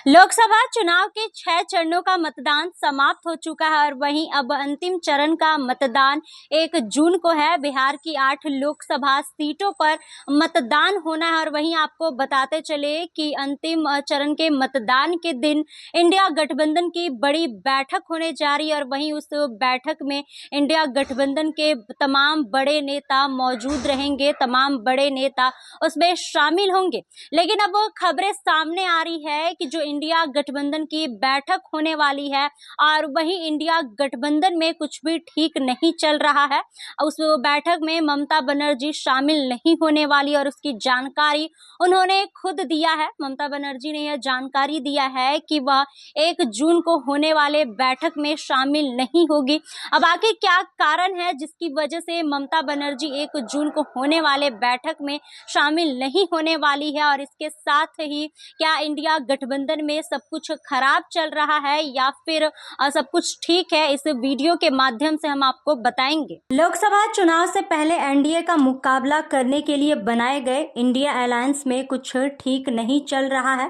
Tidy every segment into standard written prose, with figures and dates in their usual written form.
लोकसभा चुनाव के 6 चरणों का मतदान समाप्त हो चुका है और वहीं अब अंतिम चरण का मतदान 1 जून को है। बिहार की 8 लोकसभा सीटों पर मतदान होना है और वहीं आपको बताते चले कि अंतिम चरण के मतदान के दिन इंडिया गठबंधन की बड़ी बैठक होने जा रही है और वहीं उस बैठक में इंडिया गठबंधन के तमाम बड़े नेता मौजूद रहेंगे, तमाम बड़े नेता उसमें शामिल होंगे। लेकिन अब खबरें सामने आ रही है कि जो इंडिया गठबंधन की बैठक होने वाली है और वही इंडिया गठबंधन में कुछ भी ठीक नहीं चल रहा है। उस बैठक में ममता बनर्जी शामिल नहीं होने वाली और उसकी जानकारी उन्होंने खुद दिया है। ममता बनर्जी ने यह जानकारी दिया है कि वह 1 जून को होने वाले बैठक में शामिल नहीं होगी। अब आखिर क्या कारण है जिसकी वजह से ममता बनर्जी 1 जून को होने वाले बैठक में शामिल नहीं होने वाली है और इसके साथ ही क्या इंडिया गठबंधन में सब कुछ खराब चल रहा है या फिर सब कुछ ठीक है, इस वीडियो के माध्यम से हम आपको बताएंगे। लोकसभा चुनाव से पहले एनडीए का मुकाबला करने के लिए बनाए गए इंडिया अलायंस में कुछ ठीक नहीं चल रहा है।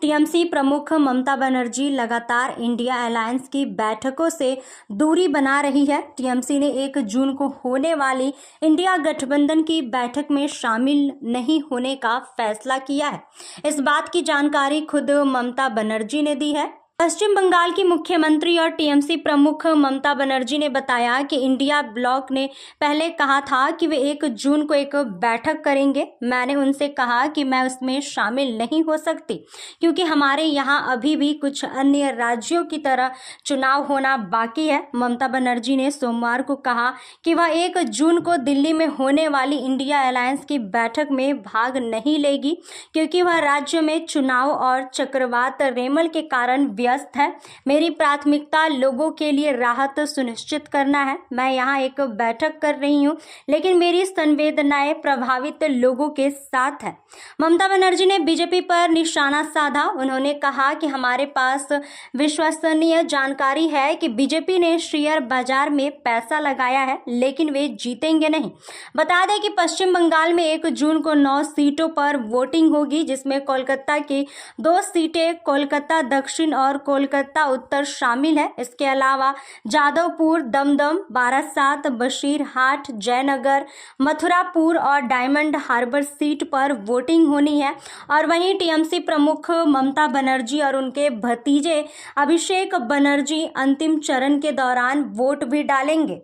टीएमसी प्रमुख ममता बनर्जी लगातार इंडिया अलायंस की बैठकों से दूरी बना रही है। टीएमसी ने 1 जून को होने वाली इंडिया गठबंधन की बैठक में शामिल नहीं होने का फैसला किया है। इस बात की जानकारी खुद ममता बनर्जी ने दी है। पश्चिम बंगाल की मुख्यमंत्री और टीएमसी प्रमुख ममता बनर्जी ने बताया कि इंडिया ब्लॉक ने पहले कहा था कि वे 1 जून को एक बैठक करेंगे। मैंने उनसे कहा कि मैं उसमें शामिल नहीं हो सकती क्योंकि हमारे यहाँ अभी भी कुछ अन्य राज्यों की तरह चुनाव होना बाकी है। ममता बनर्जी ने सोमवार को कहा कि वह 1 जून को दिल्ली में होने वाली इंडिया अलायंस की बैठक में भाग नहीं लेगी क्योंकि वह राज्य में चुनाव और चक्रवात रेमल के कारण व्यस्त है। मेरी प्राथमिकता लोगों के लिए राहत सुनिश्चित करना है। मैं यहाँ एक बैठक कर रही हूँ लेकिन मेरी संवेदनाएं प्रभावित लोगों के साथ है। ममता बनर्जी ने बीजेपी पर निशाना साधा। उन्होंने कहा कि हमारे पास विश्वसनीय जानकारी है कि बीजेपी ने शेयर बाजार में पैसा लगाया है लेकिन वे जीतेंगे नहीं। बता दें कि पश्चिम बंगाल में 1 जून को 9 सीटों पर वोटिंग होगी जिसमें कोलकाता की 2 सीटें, कोलकाता दक्षिण और कोलकाता उत्तर शामिल है। इसके अलावा जादवपुर, दमदम, बारासात, बशीरहाट, जयनगर, मथुरापुर और डायमंड हार्बर सीट पर वोटिंग होनी है और वहीं टीएमसी प्रमुख ममता बनर्जी और उनके भतीजे अभिषेक बनर्जी अंतिम चरण के दौरान वोट भी डालेंगे।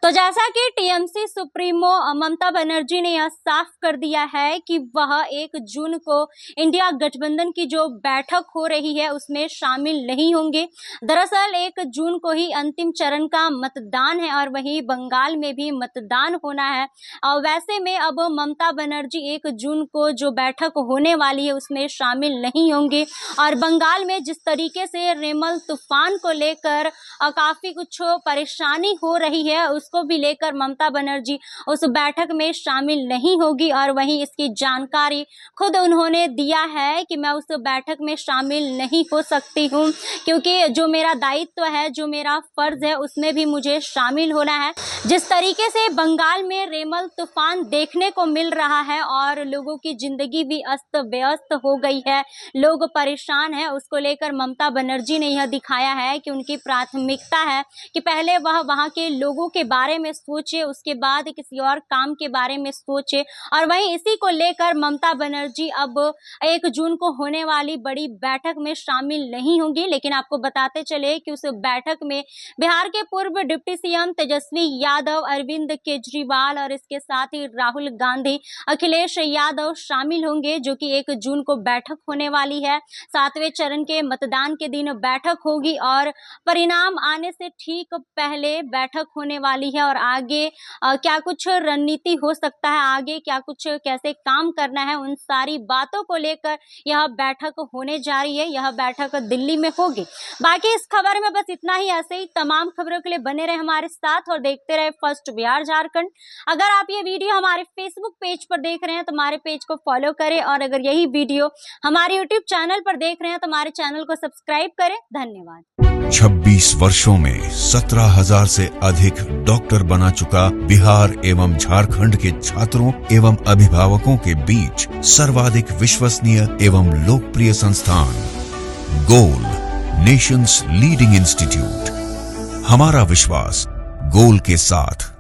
तो जैसा कि टीएमसी सुप्रीमो ममता बनर्जी ने यह साफ कर दिया है कि वह 1 जून को इंडिया गठबंधन की जो बैठक हो रही है उसमें शामिल नहीं होंगे। दरअसल 1 जून को ही अंतिम चरण का मतदान है और वहीं बंगाल में भी मतदान होना है। और वैसे में अब ममता बनर्जी 1 जून को जो बैठक होने वाली है उसमें शामिल नहीं होंगे और बंगाल में जिस तरीके से रेमल तूफान को लेकर काफी कुछ परेशानी हो रही है उसको भी लेकर ममता बनर्जी उस बैठक में शामिल नहीं होगी और वहीं इसकी जानकारी खुद उन्होंने दिया है कि मैं उस बैठक में शामिल नहीं हो सकती हूं क्योंकि जो मेरा दायित्व है, जो मेरा फर्ज है उसमें भी मुझे शामिल होना है। जिस तरीके से बंगाल में रेमल तूफान देखने को मिल रहा है और लोगों की जिंदगी भी अस्त व्यस्त हो गई है, लोग परेशान हैं, उसको लेकर ममता बनर्जी ने यह दिखाया है कि उनकी प्राथमिकता है कि पहले वह वहां के लोगों के बारे में सोचे, उसके बाद किसी और काम के बारे में सोचे और वहीं इसी को लेकर ममता बनर्जी अब 1 जून को होने वाली बड़ी बैठक में शामिल नहीं होंगी। लेकिन आपको बताते चले कि उस बैठक में बिहार के पूर्व डिप्टी सीएम तेजस्वी यादव, अरविंद केजरीवाल और इसके साथ ही राहुल गांधी, अखिलेश यादव शामिल होंगे जो कि 1 जून को बैठक होने वाली है। 7वें चरण के मतदान के दिन बैठक होगी और परिणाम आने से ठीक पहले बैठक होने वाली है और आगे क्या कुछ रणनीति हो सकता है, आगे क्या कुछ कैसे काम करना है, उन सारी बातों को लेकर यह बैठक होने जा रही है। यह बैठक दिल्ली में होगी। बाकी इस खबर में बस इतना ही। ऐसे ही तमाम खबरों के लिए बने रहे हमारे साथ और देखते रहे फर्स्ट बिहार झारखंड। अगर आप ये वीडियो हमारे फेसबुक पेज पर देख रहे हैं तो हमारे पेज को फॉलो करें और अगर यही वीडियो हमारे यूट्यूब चैनल पर देख रहे हैं तो हमारे चैनल को सब्सक्राइब करें। धन्यवाद। 26 वर्षों में 17,000 से अधिक डॉक्टर बना चुका बिहार एवं झारखंड के छात्रों एवं अभिभावकों के बीच सर्वाधिक विश्वसनीय एवं लोकप्रिय संस्थान गोल, नेशंस लीडिंग इंस्टीट्यूट। हमारा विश्वास गोल के साथ।